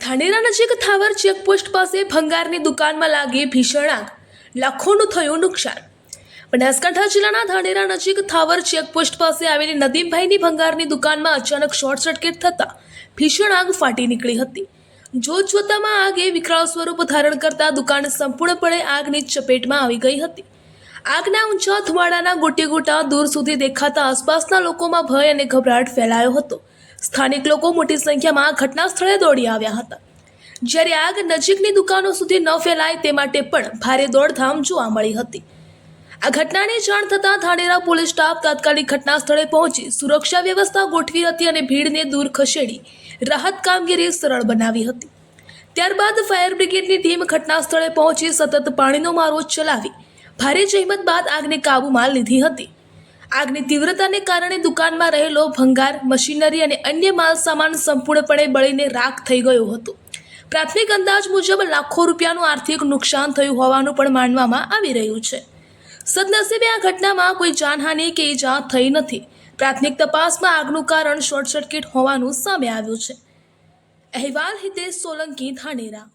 ધાનેરા નજીક થાવર ચેકપોસ્ટ પાસે ભંગારની દુકાનમાં લાગી ભીષણ આગ, લાખોનું થયું નુકસાન। બનાસકાંઠા જિલ્લાના ધાનેરા નજીક થાવર ચેકપોસ્ટ પાસે આવેલી નદીમભાઈની ભંગારની દુકાનમાં અચાનક શોર્ટ સર્કિટ થતાં ભીષણ આગ ફાટી નીકળી હતી। જોતજોતામાં આગે વિકરાળ સ્વરૂપ ધારણ કરતા દુકાન સંપૂર્ણપણે આગની ચપેટમાં આવી ગઈ હતી। આગના ઊંચા ધુમાડાના ગોટે ગોટા દૂર સુધી દેખાતા આસપાસના લોકોમાં ભય અને ગભરાટ ફેલાયો હતો। સ્થાનિક લોકો મોટી સંખ્યામાં ઘટના સ્થળે દોડી આવ્યા હતા, જ્યારે આગ નજીકની દુકાનો સુધી ન ફેલાય તે માટે પણ ભારે દોડધામ જોવા મળી હતી। આ ઘટનાની જાણ થતાં ધાનેરા પોલીસ સ્ટાફ તાત્કાલિક ઘટના સ્થળે પહોંચી સુરક્ષા વ્યવસ્થા ગોઠવી હતી અને ભીડને દૂર ખસેડી રાહત કામગીરી સરળ બનાવી હતી। ત્યારબાદ ફાયર બ્રિગેડની ટીમ ઘટના સ્થળે પહોંચી સતત પાણીનો મારો ચલાવી ભારે જહેમત બાદ આગને કાબૂમાં લીધી હતી। આગની તીવ્રતાને કારણે દુકાનમાં રહેલો ભંગાર, મશીનરી અને અન્ય માલ સામાન સંપૂર્ણપણે બળીને રાખ થઈ ગયો હતો। પ્રાથમિક અંદાજ મુજબ લાખો રૂપિયાનું આર્થિક નુકસાન થયું હોવાનું પણ માનવામાં આવી રહ્યું છે। સદનસીબે આ ઘટનામાં કોઈ જાનહાનિ કે ઈજા થઈ નથી। પ્રાથમિક તપાસમાં આગનું કારણ શોર્ટ સર્કિટ હોવાનું સામે આવ્યું છે। અહેવાલ હિતેશ સોલંકી, ધાનેરા।